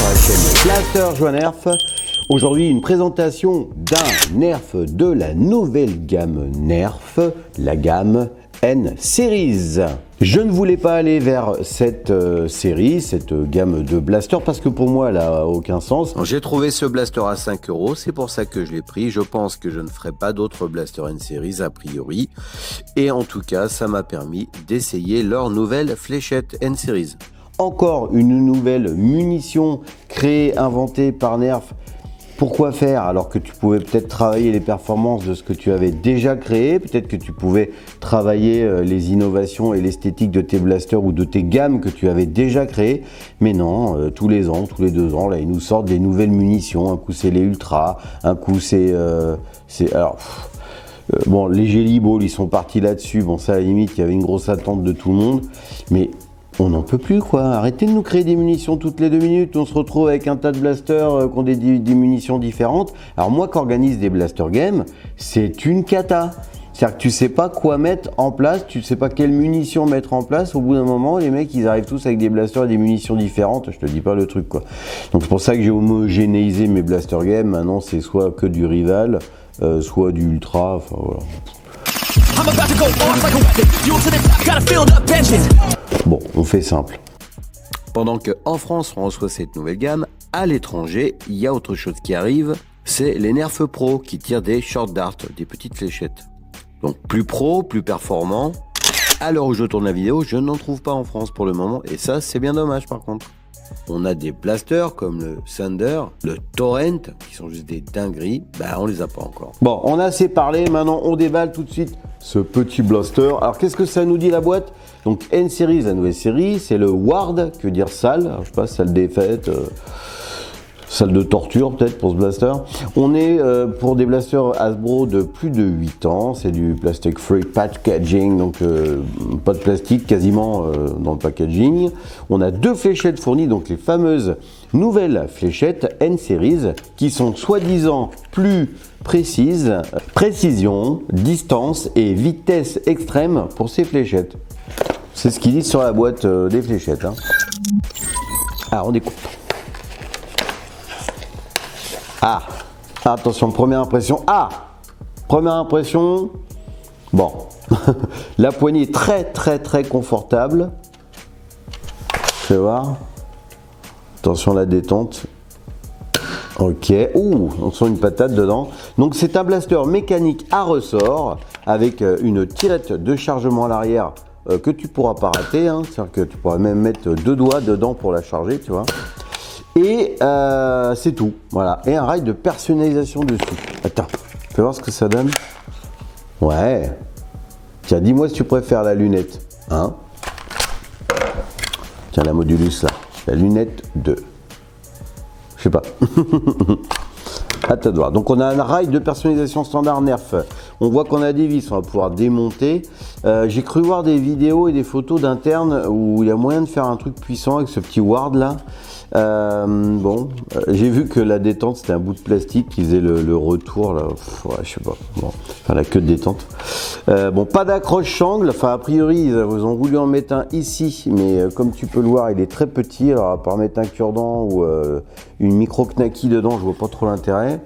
la chaîne Blaster Joue à Nerf. Aujourd'hui, une présentation d'un Nerf de la nouvelle gamme Nerf, la gamme N-Series. Je ne voulais pas aller vers cette série, cette gamme de blaster, parce que pour moi, elle n'a aucun sens. J'ai trouvé ce blaster à 5 €, c'est pour ça que je l'ai pris. Je pense que je ne ferai pas d'autres blaster N-Series a priori. Et en tout cas, ça m'a permis d'essayer leur nouvelle fléchette N-Series. Encore une nouvelle munition créée, inventée par Nerf. Pourquoi faire alors que tu pouvais peut-être travailler les performances de ce que tu avais déjà créé, peut-être que tu pouvais travailler les innovations et l'esthétique de tes blasters ou de tes gammes que tu avais déjà créées, mais non, tous les ans, tous les 2 ans, là ils nous sortent des nouvelles munitions. Un coup c'est les Ultra, un coup c'est bon, les Jelly Ball ils sont partis là-dessus, bon ça à la limite il y avait une grosse attente de tout le monde, mais on n'en peut plus quoi, arrêtez de nous créer des munitions toutes les 2 minutes, on se retrouve avec un tas de blasters qui ont des munitions différentes. Alors moi qui organise des blaster games, c'est une cata. C'est-à-dire que tu sais pas quoi mettre en place, tu sais pas quelle munition mettre en place, au bout d'un moment les mecs ils arrivent tous avec des blasters et des munitions différentes, je te dis pas le truc quoi. Donc c'est pour ça que j'ai homogénéisé mes blaster games, maintenant c'est soit que du rival, soit du ultra, enfin voilà. Bon, on fait simple. Pendant qu'en France, on reçoit cette nouvelle gamme, à l'étranger, il y a autre chose qui arrive, c'est les Nerf Pro qui tirent des short darts, des petites fléchettes. Donc plus pro, plus performant. À l'heure où je tourne la vidéo, je n'en trouve pas en France pour le moment, et ça, c'est bien dommage par contre. On a des blasters comme le Thunder, le Torrent, qui sont juste des dingueries, bah on les a pas encore. Bon, on a assez parlé, maintenant on déballe tout de suite ce petit blaster. Alors qu'est-ce que ça nous dit la boîte? Donc N-Series, la nouvelle série, c'est le Ward, que veut dire salle, alors, je sais pas, salle des fêtes, salle de torture peut-être pour ce blaster. On est pour des blasters Hasbro de plus de 8 ans, c'est du plastic free packaging, donc pas de plastique quasiment dans le packaging. On a 2 fléchettes fournies, donc les fameuses nouvelles fléchettes N-Series qui sont soi-disant plus précises, précision, distance et vitesse extrême pour ces fléchettes. C'est ce qu'ils disent sur la boîte des fléchettes. Hein. Alors on découpe. Ah, attention, première impression. Ah, première impression. Bon, la poignée est très confortable. Je vais voir. Attention la détente. Ok. Ouh, on sent une patate dedans. Donc c'est un blaster mécanique à ressort avec une tirette de chargement à l'arrière que tu pourras pas rater. Hein. C'est-à-dire que tu pourras même mettre 2 doigts dedans pour la charger, tu vois. Et c'est tout, voilà. Et un rail de personnalisation dessus. Attends, fais voir ce que ça donne. Ouais. Tiens, dis-moi si tu préfères la lunette. Hein? Tiens, la Modulus là. La lunette 2. Je sais pas. À ta de voir. Donc on a un rail de personnalisation standard Nerf. On voit qu'on a des vis, on va pouvoir démonter. J'ai cru voir des vidéos et des photos d'interne où il y a moyen de faire un truc puissant avec ce petit Ward là. Bon, j'ai vu que la détente c'était un bout de plastique qui faisait le retour là. Ouais, je sais pas. Bon, enfin la queue de détente. Bon, pas d'accroche sangle. Enfin, a priori, ils ont voulu en mettre un ici, mais comme tu peux le voir, il est très petit. Alors, à part mettre un cure-dent ou une micro knacky dedans, je vois pas trop l'intérêt.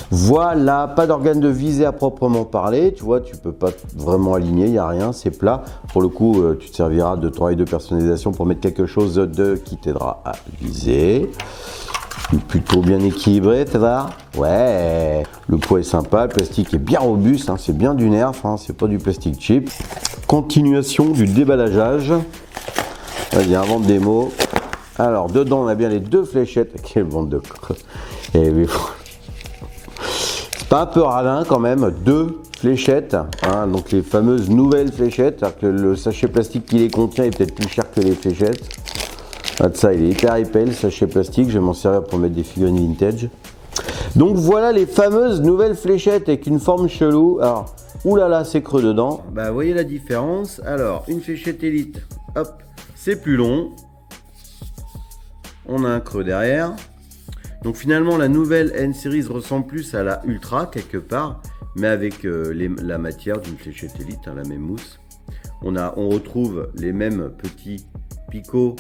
Voilà, pas d'organe de visée à proprement parler. Tu vois, tu peux pas vraiment aligner, il y a rien, c'est plat. Pour le coup, tu te serviras de ton rail de personnalisation pour mettre quelque chose qui t'aidera à viser. Plutôt bien équilibré, tu vois. Ouais, le poids est sympa, le plastique est bien robuste, hein, c'est bien du Nerf, hein, c'est pas du plastique cheap. Continuation du déballageage. Vas-y, un vente démo. Alors, dedans, on a bien les 2 fléchettes. Quelle bande de creux. C'est pas un peu radin quand même, 2 fléchettes, hein, donc les fameuses nouvelles fléchettes, c'est-à-dire que le sachet plastique qui les contient est peut-être plus cher que les fléchettes. Ah, ça, il est hyper épais le sachet plastique, je vais m'en servir pour mettre des figurines vintage. Donc voilà les fameuses nouvelles fléchettes avec une forme chelou. Alors, oulala, c'est creux dedans. Bah, vous voyez la différence. Alors, une fléchette élite, hop, c'est plus long. On a un creux derrière. Donc finalement, la nouvelle N-Series ressemble plus à la Ultra quelque part, mais avec la matière d'une fléchette élite, hein, la même mousse. On retrouve les mêmes petits picots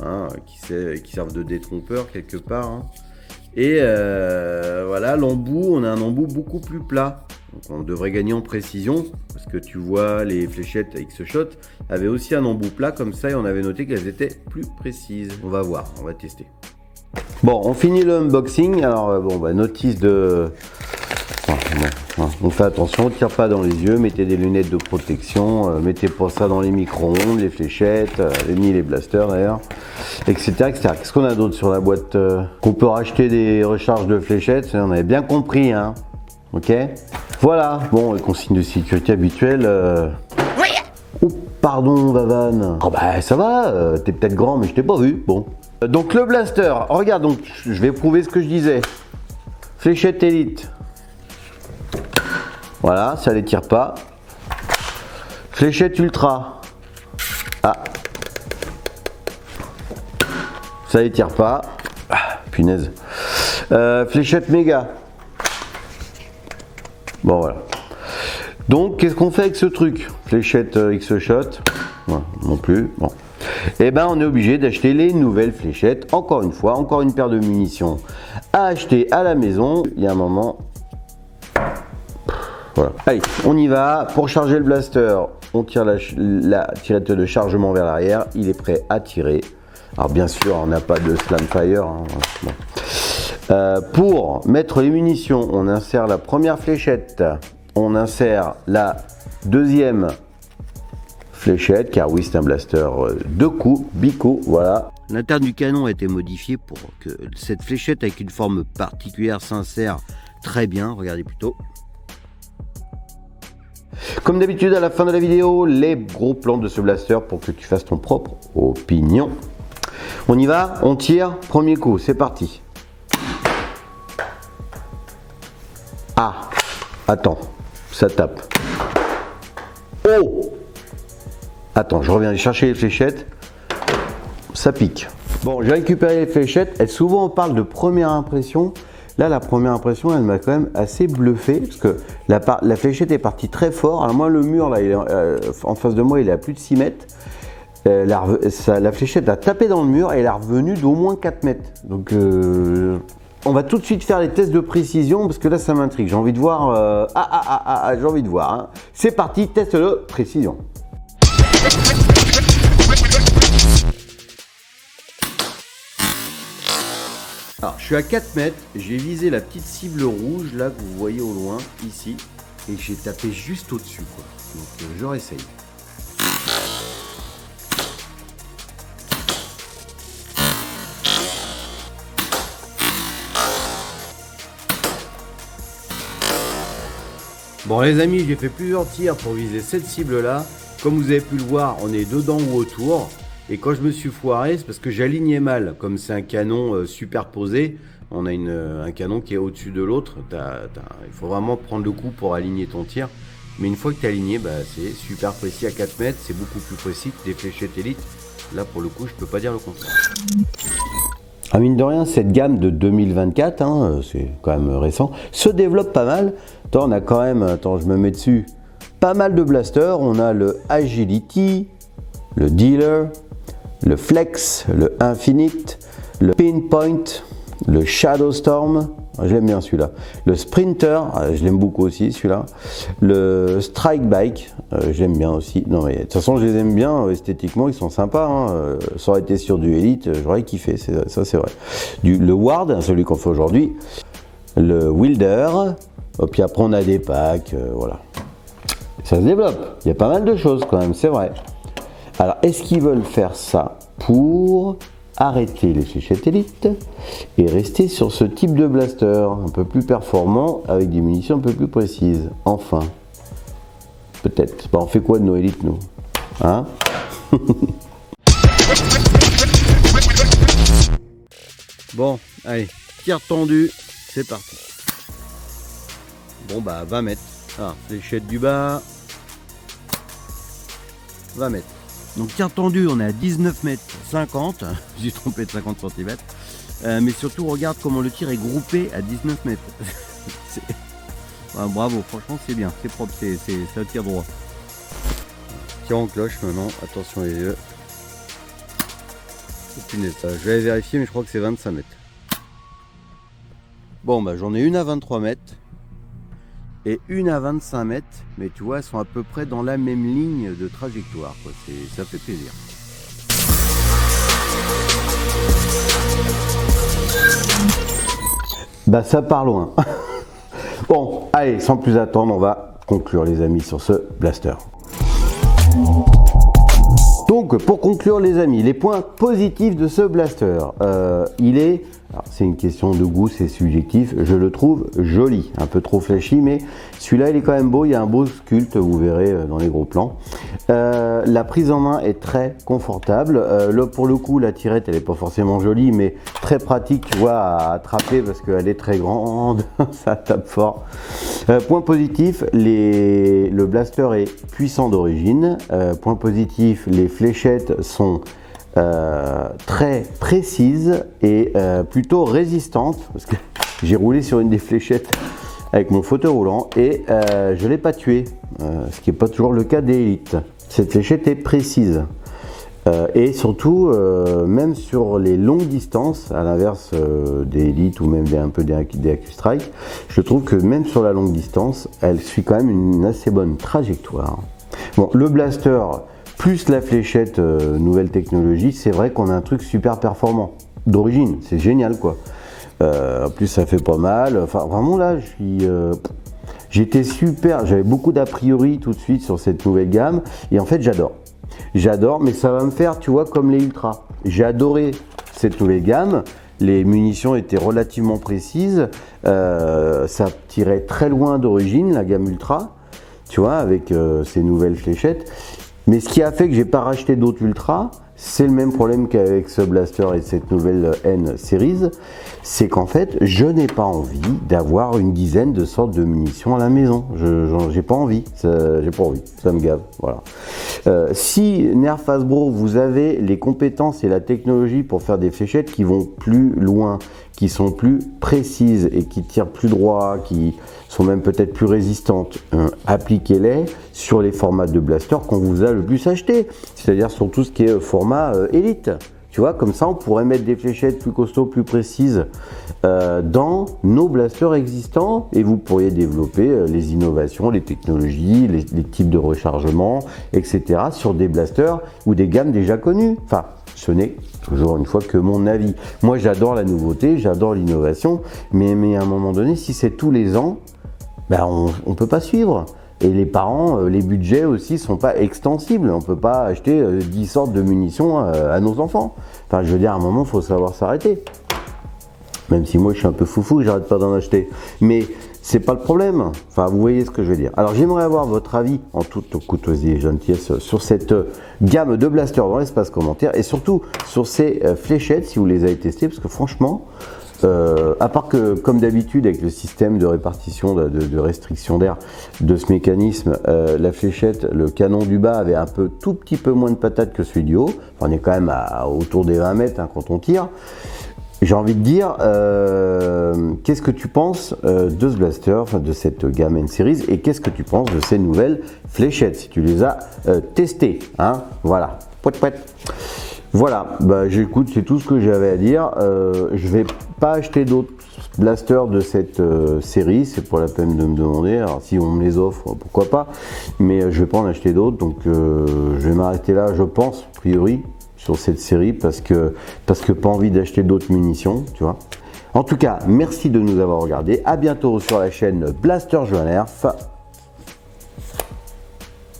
hein, qui servent de détrompeur quelque part. Hein. Et voilà, l'embout, on a un embout beaucoup plus plat. Donc on devrait gagner en précision, parce que tu vois, les fléchettes X-Shot avaient aussi un embout plat comme ça, et on avait noté qu'elles étaient plus précises. On va voir, on va tester. Bon, on finit le unboxing. Alors, bon, bah, notice de... On fait attention, on ne tire pas dans les yeux, mettez des lunettes de protection, mettez pas ça dans les micro-ondes, les fléchettes, ni les blasters d'ailleurs, etc. etc. Qu'est-ce qu'on a d'autre sur la boîte qu'on peut racheter des recharges de fléchettes, on avait bien compris, hein. Ok. Voilà, bon, les consignes de sécurité habituelles. Oh, pardon, Vavan. Oh bah ça va, t'es peut-être grand, mais je t'ai pas vu. Bon. Donc le blaster, regarde, donc je vais prouver ce que je disais. Fléchette Elite. Voilà, ça les tire pas. Fléchette Ultra. Ah. Ça les tire pas. Ah, punaise. Fléchette Méga. Bon voilà. Donc qu'est-ce qu'on fait avec ce truc? Fléchette X-Shot. Ouais, non plus. Bon. Et ben on est obligé d'acheter les nouvelles fléchettes. Encore une fois, encore une paire de munitions à acheter à la maison. Il y a un moment. Voilà. Allez, on y va. Pour charger le blaster, on tire la tirette de chargement vers l'arrière. Il est prêt à tirer. Alors bien sûr, on n'a pas de slamfire. Hein. Bon. Pour mettre les munitions, on insère la première fléchette. On insère la deuxième fléchette, car oui, c'est un blaster deux coups, bico, voilà. L'interne du canon a été modifié pour que cette fléchette avec une forme particulière s'insère très bien. Regardez plutôt. Comme d'habitude, à la fin de la vidéo, les gros plans de ce blaster pour que tu fasses ton propre opinion. On y va, on tire, premier coup, c'est parti. Ah, attends, ça tape. Oh! Attends, je reviens chercher les fléchettes. Ça pique. Bon, j'ai récupéré les fléchettes. Et souvent, on parle de première impression. Là, la première impression, elle m'a quand même assez bluffé. Parce que la fléchette est partie très fort. Alors moi, le mur, là, il est, en face de moi, il est à plus de 6 mètres. La fléchette a tapé dans le mur et elle est revenue d'au moins 4 mètres. Donc, on va tout de suite faire les tests de précision. Parce que là, ça m'intrigue. J'ai envie de voir... j'ai envie de voir. Hein. C'est parti, test de précision. Alors, je suis à 4 mètres, j'ai visé la petite cible rouge là que vous voyez au loin, ici, et j'ai tapé juste au-dessus, quoi. Donc, je réessaye. Bon les amis, j'ai fait plusieurs tirs pour viser cette cible là. Comme vous avez pu le voir, on est dedans ou autour. Et quand je me suis foiré, c'est parce que j'alignais mal. Comme c'est un canon superposé, on a un canon qui est au-dessus de l'autre. Il faut vraiment prendre le coup pour aligner ton tir. Mais une fois que tu es aligné, bah, c'est super précis à 4 mètres. C'est beaucoup plus précis que des fléchettes Elite. Là, pour le coup, je peux pas dire le contraire. Ah, mine de rien, cette gamme de 2024, hein, c'est quand même récent, se développe pas mal. Attends, on a quand même, attends, je me mets dessus, pas mal de blasters. On a le Agility, le Dealer, le Flex, le Infinite, le Pinpoint, le Shadow Storm, je l'aime bien celui-là, le Sprinter, je l'aime beaucoup aussi celui-là, le Strike Bike, je l'aime bien aussi. Non mais de toute façon je les aime bien esthétiquement, ils sont sympas, hein. Ça aurait été sur du Elite, j'aurais kiffé, ça c'est vrai. Le Ward, celui qu'on fait aujourd'hui, le Wielder, et puis après on a des packs, voilà. Ça se développe, il y a pas mal de choses quand même, c'est vrai. Alors, est-ce qu'ils veulent faire ça pour arrêter les fléchettes Elite et rester sur ce type de blaster un peu plus performant avec des munitions un peu plus précises? Enfin, peut-être. Bah, on fait quoi de nos élites, nous? Hein? Bon, allez, tir tendu, c'est parti. Bon, bah, 20 mètres. Ah, fléchette du bas. 20 mètres. Donc tir tendu, on est à 19 mètres 50, j'ai trompé de 50 cm, mais surtout regarde comment le tir est groupé à 19 mètres. Bravo, franchement c'est bien, c'est propre, c'est un tir droit. Tir en cloche maintenant, attention les yeux. Punaise, je vais vérifier, mais je crois que c'est 25 mètres. Bon, bah j'en ai une à 23 mètres et une à 25 mètres, mais tu vois, elles sont à peu près dans la même ligne de trajectoire, quoi. Ça fait plaisir. Bah ça part loin. Bon, allez, sans plus attendre, on va conclure les amis sur ce blaster. Donc pour conclure les amis, les points positifs de ce blaster, c'est une question de goût, c'est subjectif, je le trouve joli, un peu trop flashy, mais celui-là il est quand même beau, il y a un beau sculpte, vous verrez dans les gros plans. La prise en main est très confortable, pour le coup la tirette elle n'est pas forcément jolie, mais très pratique, tu vois, à attraper parce qu'elle est très grande, ça tape fort. Point positif, le blaster est puissant d'origine. Point positif, les fléchettes sont très précises et plutôt résistantes, parce que j'ai roulé sur une des fléchettes avec mon fauteuil roulant et je ne l'ai pas tué, ce qui n'est pas toujours le cas des élites. Cette fléchette est précise. Et surtout, même sur les longues distances, à l'inverse des élites ou même un peu des AccuStrike, je trouve que même sur la longue distance, elle suit quand même une assez bonne trajectoire. Bon, le blaster plus la fléchette nouvelle technologie, c'est vrai qu'on a un truc super performant d'origine, c'est génial quoi. En plus ça fait pas mal, enfin vraiment là j'étais super, j'avais beaucoup d'a priori tout de suite sur cette nouvelle gamme et en fait j'adore, mais ça va me faire, tu vois, comme les Ultra. J'ai adoré cette nouvelle gamme. Les munitions étaient relativement précises. Ça tirait très loin d'origine, la gamme Ultra, tu vois, avec ces nouvelles fléchettes. Mais ce qui a fait que j'ai pas racheté d'autres Ultra, c'est le même problème qu'avec ce blaster et cette nouvelle N Series, c'est qu'en fait, je n'ai pas envie d'avoir une dizaine de sortes de munitions à la maison. J'ai pas envie, ça me gave, voilà. Si Nerf Hasbro, vous avez les compétences et la technologie pour faire des fléchettes qui vont plus loin, qui sont plus précises et qui tirent plus droit, qui sont même peut-être plus résistantes, appliquez-les sur les formats de blaster qu'on vous a le plus acheté, c'est-à-dire sur tout ce qui est format élite. Tu vois, comme ça, on pourrait mettre des fléchettes plus costauds, plus précises dans nos blasters existants et vous pourriez développer les innovations, les technologies, les types de rechargement, etc. sur des blasters ou des gammes déjà connues. Enfin, ce n'est toujours une fois que mon avis. Moi, j'adore la nouveauté, j'adore l'innovation, mais à un moment donné, si c'est tous les ans, ben on ne peut pas suivre. Et les parents, les budgets aussi sont pas extensibles. On ne peut pas acheter 10 sortes de munitions à nos enfants. Enfin, je veux dire, à un moment, il faut savoir s'arrêter. Même si moi, je suis un peu foufou, j'arrête pas d'en acheter. Mais c'est pas le problème. Enfin, vous voyez ce que je veux dire. Alors, j'aimerais avoir votre avis, en toute courtoisie et gentillesse, sur cette gamme de blasters dans l'espace commentaire. Et surtout, sur ces fléchettes, si vous les avez testées. Parce que franchement... à part que, comme d'habitude, avec le système de répartition, de restriction d'air de ce mécanisme, la fléchette, le canon du bas avait tout petit peu moins de patate que celui du haut. Enfin, on est quand même autour des 20 mètres quand on tire. J'ai envie de dire, qu'est-ce que tu penses de ce blaster, enfin, de cette gamme N Series, et qu'est-ce que tu penses de ces nouvelles fléchettes, si tu les as testées, hein, voilà. Voilà, bah j'écoute, c'est tout ce que j'avais à dire. Je vais pas acheter d'autres blasters de cette série, c'est pas la peine de me demander. Alors si on me les offre, pourquoi pas, mais je vais pas en acheter d'autres, donc je vais m'arrêter là, je pense, a priori, sur cette série, parce que pas envie d'acheter d'autres munitions, tu vois. En tout cas, merci de nous avoir regardés. À bientôt sur la chaîne Blaster Jeux à Nerf.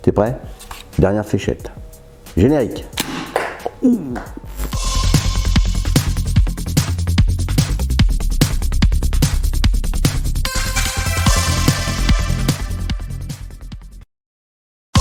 T'es prêt? Dernière fléchette. Générique. Ouh.